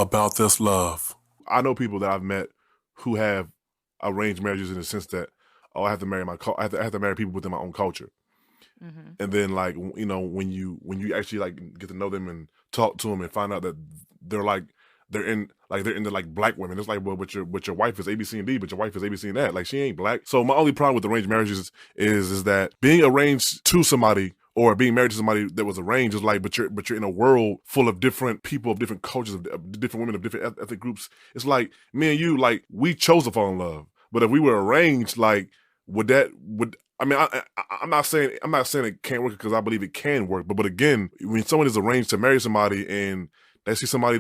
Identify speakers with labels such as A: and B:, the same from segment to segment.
A: about this love.
B: I know people that I've met who have arranged marriages in the sense that, oh, I have to marry I have to marry people within my own culture.
C: Mm-hmm.
B: And then, like, you know, when you actually like get to know them and talk to them and find out that they're into like black women, it's like, well, but your wife is A, B, C, and D, but your wife is A, B, C, and that. Like, she ain't black. So my only problem with arranged marriages is that being arranged to somebody or being married to somebody that was arranged is like, but you're in a world full of different people, of different cultures, of different women, of different ethnic groups. It's like me and you, like, we chose to fall in love, but if we were arranged, like, I'm not saying it can't work, because I believe it can work. But again, when someone is arranged to marry somebody and they see somebody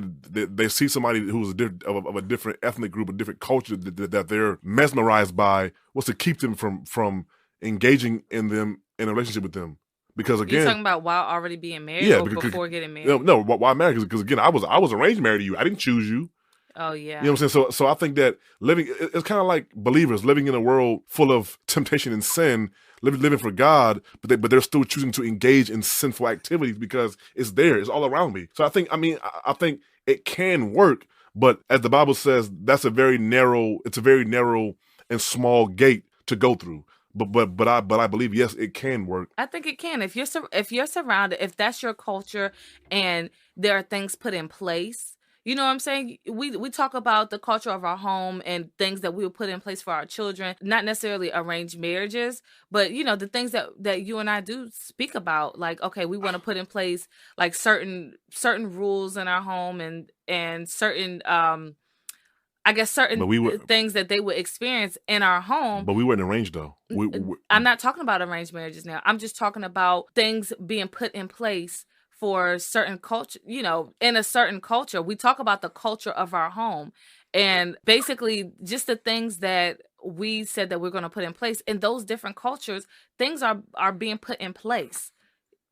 B: who's of a different ethnic group, a different culture that they're mesmerized by, what's to keep them from engaging in a relationship with them? Because again,
C: you're talking about while already being married, or before getting married?
B: No, why married? Because again, I was arranged married to you. I didn't choose you.
C: Oh, yeah.
B: You know what I'm saying? So I think that it's kind of like believers living in a world full of temptation and sin, living for God, but they're still choosing to engage in sinful activities because it's there. It's all around me. So I think it can work, but as the Bible says, it's a very narrow and small gate to go through. But I believe, yes, it can work.
C: I think it can. If you're surrounded, if that's your culture and there are things put in place. You know what I'm saying? We talk about the culture of our home and things that we would put in place for our children, not necessarily arranged marriages, but, you know, the things that you and I do speak about, like, okay, we want to put in place like certain rules in our home and certain I guess certain things that they would experience in our home.
B: But we weren't arranged, though.
C: I'm not talking about arranged marriages now. I'm just talking about things being put in place for certain culture, you know, in a certain culture. We talk about the culture of our home, and basically just the things that we said that we're going to put in place in those different cultures. Things are being put in place,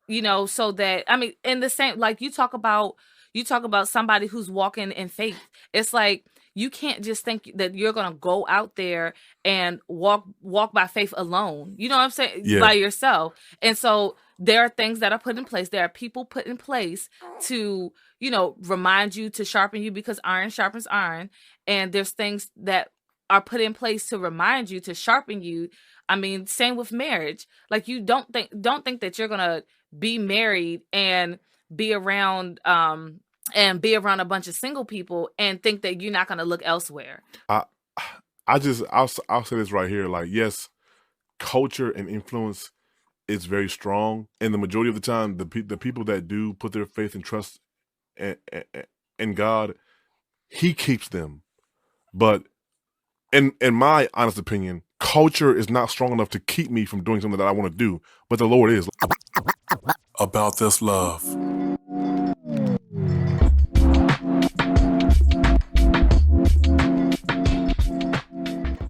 C: you know, so that, I mean, in the same, like you talk about somebody who's walking in faith. It's like, you can't just think that you're going to go out there and walk by faith alone. You know what I'm saying?
B: Yeah.
C: By yourself. And so there are things that are put in place. There are people put in place to, you know, remind you, to sharpen you, because iron sharpens iron. And there's things that are put in place to remind you, to sharpen you. I mean, same with marriage. Like, you don't think that you're going to be married and be around a bunch of single people and think that you're not going to look elsewhere.
B: I'll say this right here. Like, yes, culture and influence is very strong, and the majority of the time, the people that do put their faith and trust in God, He keeps them. But in my honest opinion, culture is not strong enough to keep me from doing something that I want to do, but the Lord is.
A: About this love.